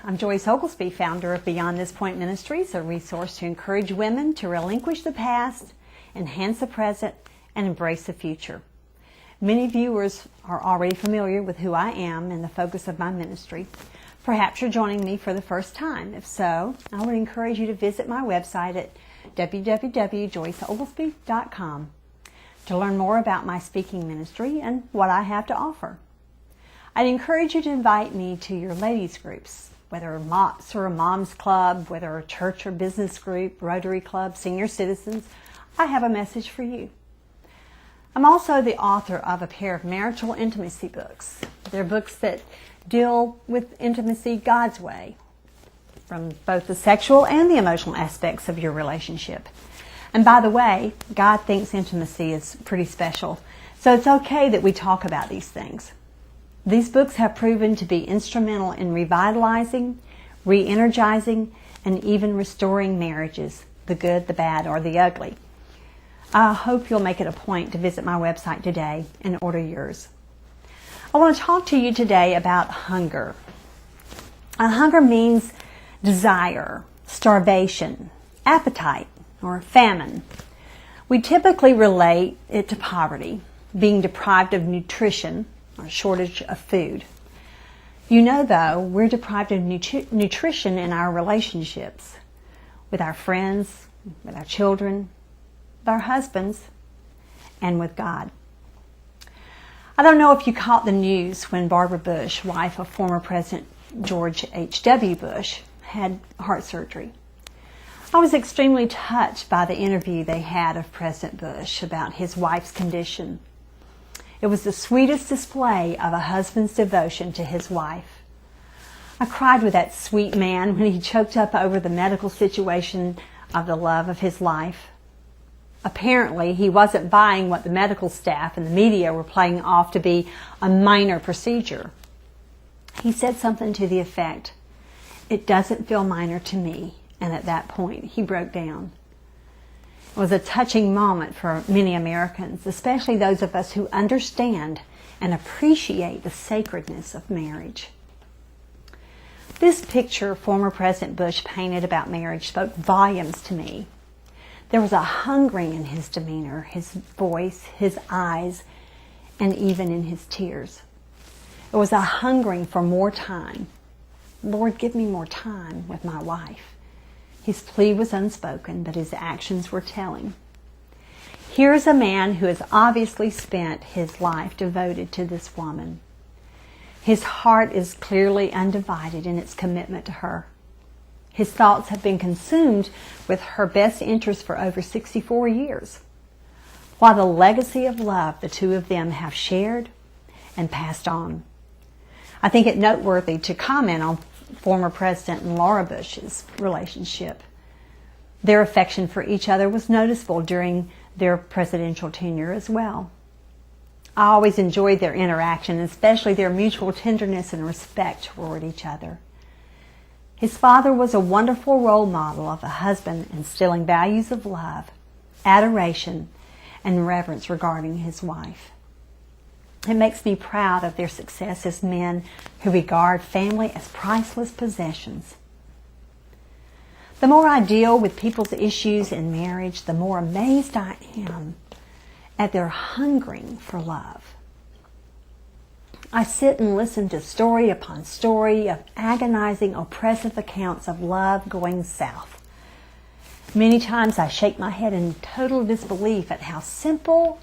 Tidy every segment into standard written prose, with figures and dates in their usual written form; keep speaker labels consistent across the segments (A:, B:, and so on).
A: I'm Joyce Oglesby, founder of Beyond This Point Ministries, a resource to encourage women to relinquish the past, enhance the present, and embrace the future. Many viewers are already familiar with who I am and the focus of my ministry. Perhaps you're joining me for the first time. If so, I would encourage you to visit my website at www.joyceoglesby.com to learn more about my speaking ministry and what I have to offer. I'd encourage you to invite me to your ladies' groups, whether a MOPS or a mom's club, whether a church or business group, Rotary Club, senior citizens. I have a message for you. I'm also the author of a pair of marital intimacy books. They're books that deal with intimacy God's way, from both the sexual and the emotional aspects of your relationship. And by the way, God thinks intimacy is pretty special, so it's okay that we talk about these things. These books have proven to be instrumental in revitalizing, re-energizing, and even restoring marriages, the good, the bad, or the ugly. I hope you'll make it a point to visit my website today and order yours. I want to talk to you today about hunger. Hunger means desire, starvation, appetite, or famine. We typically relate it to poverty, being deprived of nutrition, or shortage of food. You know, though, we're deprived of nutrition in our relationships, with our friends, with our children, with our husbands, and with God. I don't know if you caught the news when Barbara Bush, wife of former President George H.W. Bush, had heart surgery. I was extremely touched by the interview they had of President Bush about his wife's condition. It was the sweetest display of a husband's devotion to his wife. I cried with that sweet man when he choked up over the medical situation of the love of his life. Apparently, he wasn't buying what the medical staff and the media were playing off to be a minor procedure. He said something to the effect, "It doesn't feel minor to me," and at that point, he broke down. It was a touching moment for many Americans, especially those of us who understand and appreciate the sacredness of marriage. This picture former President Bush painted about marriage spoke volumes to me. There was a hungering in his demeanor, his voice, his eyes, and even in his tears. It was a hungering for more time. Lord, give me more time with my wife. His plea was unspoken, but his actions were telling. Here's a man who has obviously spent his life devoted to this woman. His heart is clearly undivided in its commitment to her. His thoughts have been consumed with her best interest for over 64 years. What a legacy of love the two of them have shared and passed on. I think it noteworthy to comment on former President and Laura Bush's relationship. Their affection for each other was noticeable during their presidential tenure as well. I always enjoyed their interaction, especially their mutual tenderness and respect toward each other. His father was a wonderful role model of a husband instilling values of love, adoration, and reverence regarding his wife. It makes me proud of their success as men who regard family as priceless possessions. The more I deal with people's issues in marriage, the more amazed I am at their hungering for love. I sit and listen to story upon story of agonizing, oppressive accounts of love going south. Many times I shake my head in total disbelief at how simple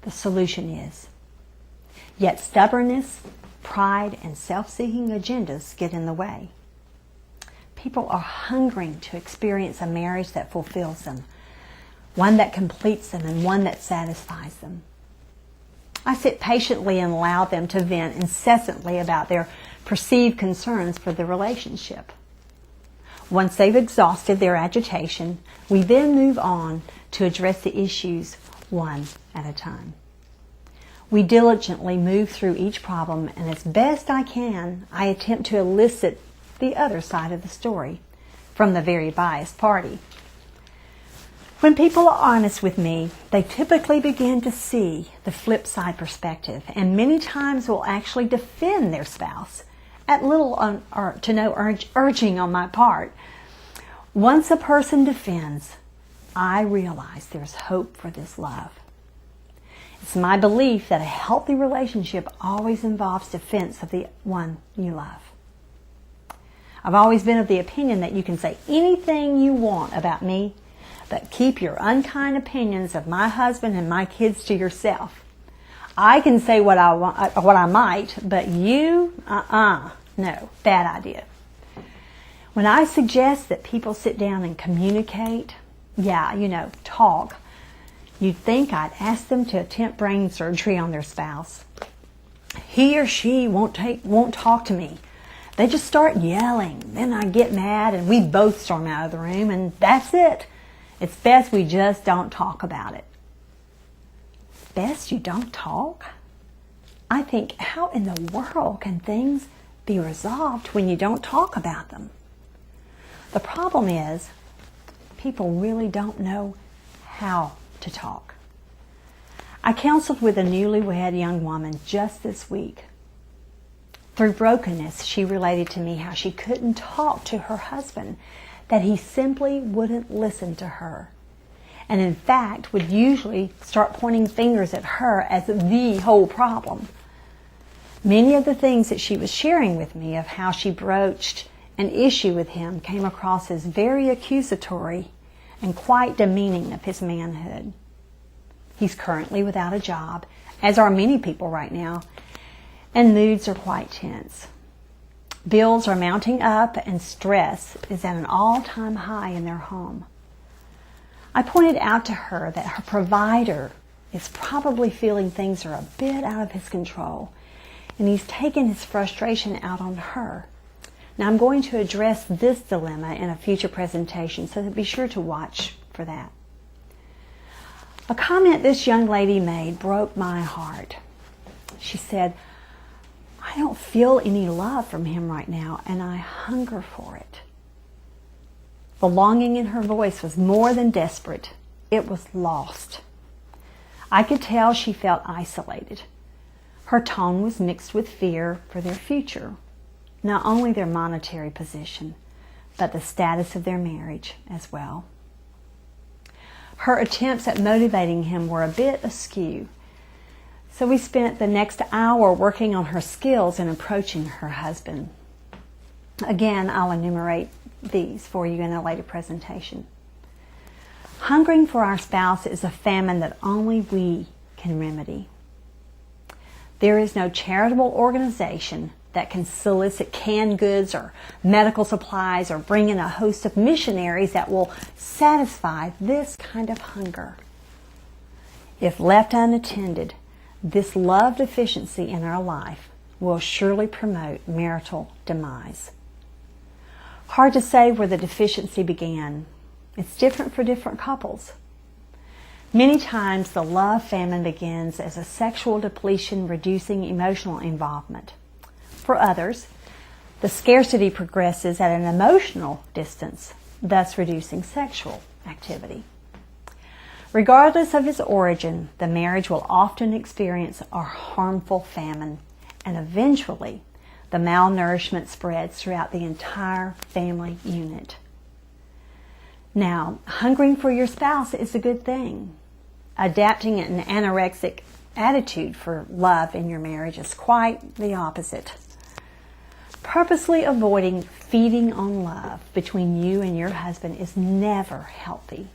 A: the solution is. Yet stubbornness, pride, and self-seeking agendas get in the way. People are hungering to experience a marriage that fulfills them, one that completes them, and one that satisfies them. I sit patiently and allow them to vent incessantly about their perceived concerns for the relationship. Once they've exhausted their agitation, we then move on to address the issues one at a time. We diligently move through each problem, and as best I can, I attempt to elicit the other side of the story from the very biased party. When people are honest with me, they typically begin to see the flip side perspective, and many times will actually defend their spouse at little or to no urging on my part. Once a person defends, I realize there's hope for this love. It's my belief that a healthy relationship always involves defense of the one you love. I've always been of the opinion that you can say anything you want about me, but keep your unkind opinions of my husband and my kids to yourself. I can say what I might, but you, no, bad idea. When I suggest that people sit down and communicate, talk, you'd think I'd ask them to attempt brain surgery on their spouse. He or she won't talk to me. They just start yelling. Then I get mad and we both storm out of the room, and that's it. It's best we just don't talk about it. Best you don't talk? I think, how in the world can things be resolved when you don't talk about them? The problem is, people really don't know how to talk. I counseled with a newlywed young woman just this week. Through brokenness, she related to me how she couldn't talk to her husband, that he simply wouldn't listen to her, and in fact would usually start pointing fingers at her as the whole problem. Many of the things that she was sharing with me of how she broached an issue with him came across as very accusatory and quite demeaning of his manhood. He's currently without a job, as are many people right now, and moods are quite tense. Bills are mounting up and stress is at an all-time high in their home. I pointed out to her that her provider is probably feeling things are a bit out of his control, and he's taken his frustration out on her. Now, I'm going to address this dilemma in a future presentation, so be sure to watch for that. A comment this young lady made broke my heart. She said, "I don't feel any love from him right now, and I hunger for it." The longing in her voice was more than desperate. It was lost. I could tell she felt isolated. Her tone was mixed with fear for their future, not only their monetary position, but the status of their marriage as well. Her attempts at motivating him were a bit askew. So we spent the next hour working on her skills in approaching her husband. Again, I'll enumerate these for you in a later presentation. Hungering for our spouse is a famine that only we can remedy. There is no charitable organization that can solicit canned goods or medical supplies or bring in a host of missionaries that will satisfy this kind of hunger. If left unattended, this love deficiency in our life will surely promote marital demise. Hard to say where the deficiency began. It's different for different couples. Many times the love famine begins as a sexual depletion, reducing emotional involvement. For others, the scarcity progresses at an emotional distance, thus reducing sexual activity. Regardless of its origin, the marriage will often experience a harmful famine, and eventually the malnourishment spreads throughout the entire family unit. Now, hungering for your spouse is a good thing. Adapting an anorexic attitude for love in your marriage is quite the opposite. Purposely avoiding feeding on love between you and your husband is never healthy.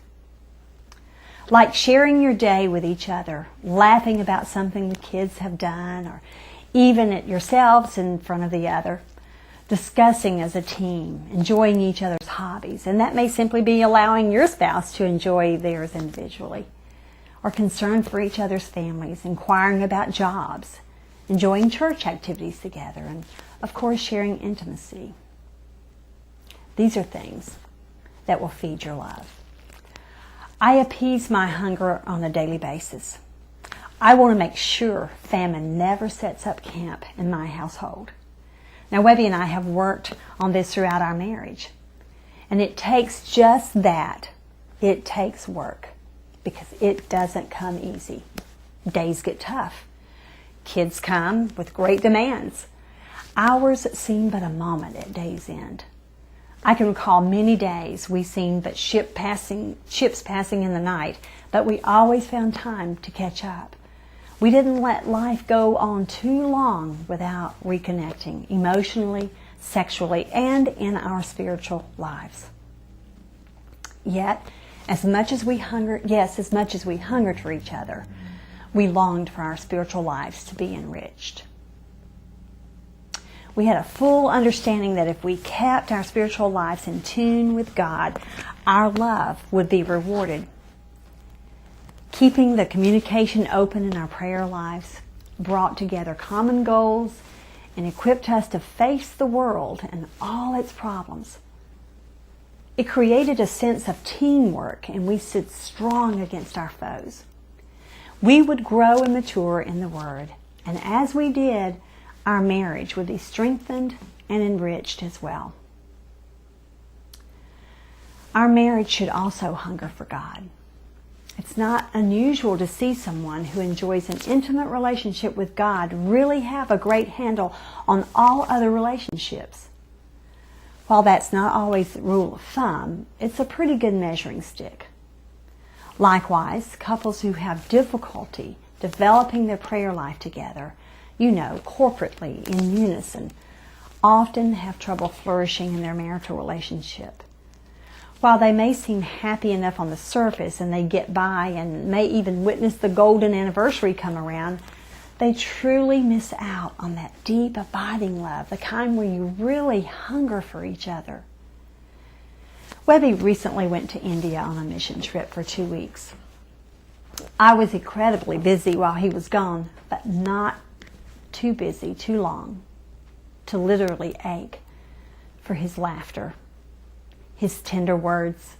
A: Like sharing your day with each other, laughing about something the kids have done, or even at yourselves in front of the other, discussing as a team, enjoying each other's hobbies, and that may simply be allowing your spouse to enjoy theirs individually, or concern for each other's families, inquiring about jobs, enjoying church activities together, and of course sharing intimacy. These are things that will feed your love. I appease my hunger on a daily basis. I want to make sure famine never sets up camp in my household. Now, Webby and I have worked on this throughout our marriage. And it takes just that. It takes work, because it doesn't come easy. Days get tough. Kids come with great demands. Hours seem but a moment at day's end. I can recall many days we seen but ships passing in the night, but we always found time to catch up. We didn't let life go on too long without reconnecting emotionally, sexually, and in our spiritual lives. Yet, as much as we hungered for each other, we longed for our spiritual lives to be enriched. We had a full understanding that if we kept our spiritual lives in tune with God, our love would be rewarded. Keeping the communication open in our prayer lives brought together common goals and equipped us to face the world and all its problems. It created a sense of teamwork, and we stood strong against our foes. We would grow and mature in the Word, and as we did, our marriage would be strengthened and enriched as well. Our marriage should also hunger for God. It's not unusual to see someone who enjoys an intimate relationship with God really have a great handle on all other relationships. While that's not always the rule of thumb, it's a pretty good measuring stick. Likewise, couples who have difficulty developing their prayer life together, corporately, in unison, often have trouble flourishing in their marital relationship. While they may seem happy enough on the surface and they get by and may even witness the golden anniversary come around, they truly miss out on that deep, abiding love, the kind where you really hunger for each other. Webby recently went to India on a mission trip for 2 weeks. I was incredibly busy while he was gone, but not too busy too long to literally ache for his laughter, his tender words,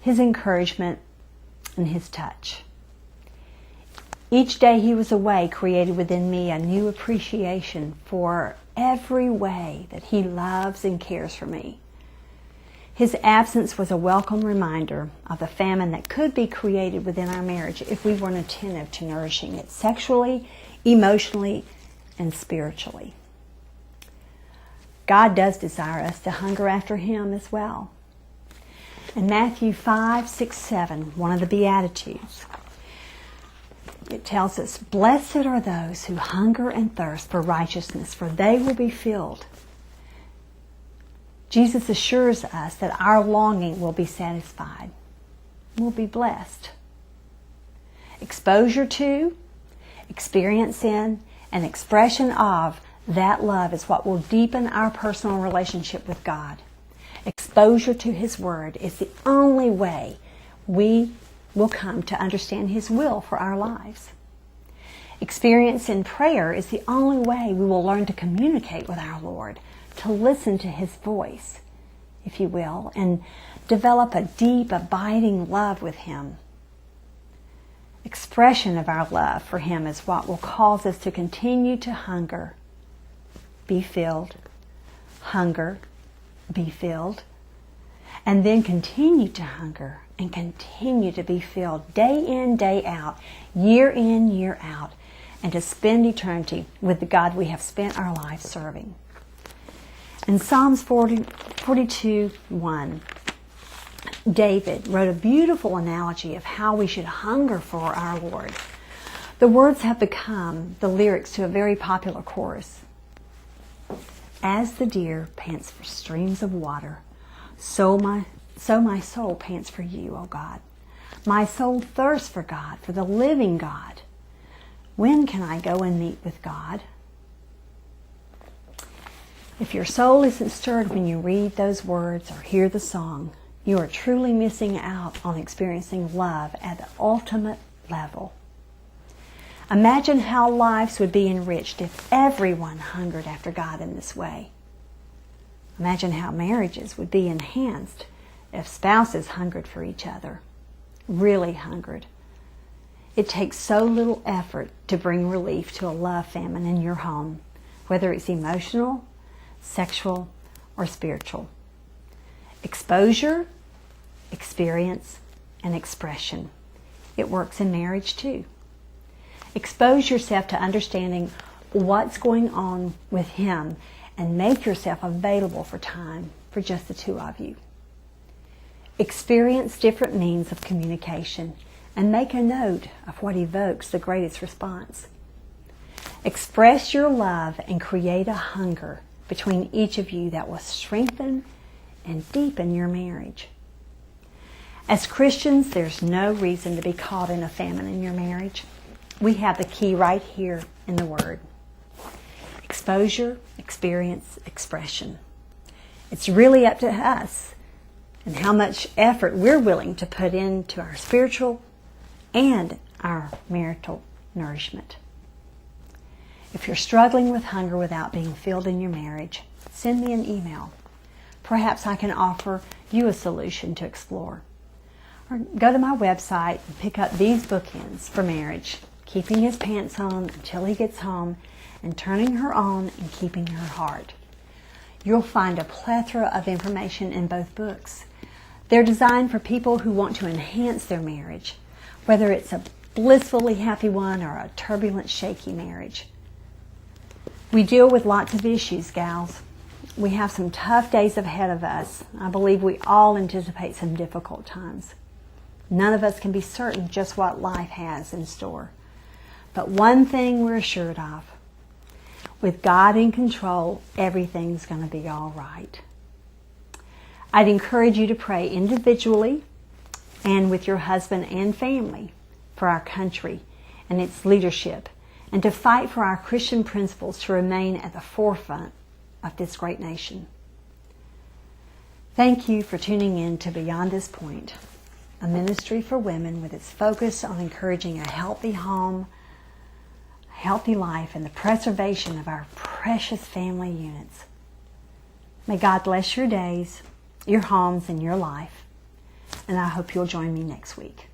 A: his encouragement, and his touch. Each day he was away created within me a new appreciation for every way that he loves and cares for me. His absence was a welcome reminder of the famine that could be created within our marriage if we weren't attentive to nourishing it sexually, emotionally, and spiritually. God does desire us to hunger after Him as well. In Matthew 5, 6, 7, one of the Beatitudes, it tells us, "Blessed are those who hunger and thirst for righteousness, for they will be filled." Jesus assures us that our longing will be satisfied. We'll be blessed. Exposure to, experience in, and expression of that love is what will deepen our personal relationship with God. Exposure to His Word is the only way we will come to understand His will for our lives. Experience in prayer is the only way we will learn to communicate with our Lord, to listen to His voice, if you will, and develop a deep, abiding love with Him. Expression of our love for Him is what will cause us to continue to hunger, be filled, hunger, be filled, and then continue to hunger and continue to be filled day in, day out, year in, year out, and to spend eternity with the God we have spent our lives serving. In Psalms 42:1, David wrote a beautiful analogy of how we should hunger for our Lord. The words have become the lyrics to a very popular chorus. "As the deer pants for streams of water, so my soul pants for you, O God. My soul thirsts for God, for the living God. When can I go and meet with God?" If your soul isn't stirred when you read those words or hear the song, you are truly missing out on experiencing love at the ultimate level. Imagine how lives would be enriched if everyone hungered after God in this way. Imagine how marriages would be enhanced if spouses hungered for each other, really hungered. It takes so little effort to bring relief to a love famine in your home, whether it's emotional, sexual, or spiritual. Exposure, experience, and expression. It works in marriage too. Expose yourself to understanding what's going on with Him and make yourself available for time for just the two of you. Experience different means of communication and make a note of what evokes the greatest response. Express your love and create a hunger between each of you that will strengthen and deepen your marriage. As Christians, there's no reason to be caught in a famine in your marriage. We have the key right here in the Word. Exposure, experience, expression. It's really up to us and how much effort we're willing to put into our spiritual and our marital nourishment. If you're struggling with hunger without being filled in your marriage, send me an email. Perhaps I can offer you a solution to explore. Or go to my website and pick up these bookends for marriage, keeping his pants on until he gets home, and turning her on and keeping her heart. You'll find a plethora of information in both books. They're designed for people who want to enhance their marriage, whether it's a blissfully happy one or a turbulent, shaky marriage. We deal with lots of issues, gals. We have some tough days ahead of us. I believe we all anticipate some difficult times. None of us can be certain just what life has in store. But one thing we're assured of, with God in control, everything's going to be all right. I'd encourage you to pray individually and with your husband and family for our country and its leadership, and to fight for our Christian principles to remain at the forefront of this great nation. Thank you for tuning in to Beyond This Point, a ministry for women with its focus on encouraging a healthy home, a healthy life, and the preservation of our precious family units. May God bless your days, your homes, and your life, and I hope you'll join me next week.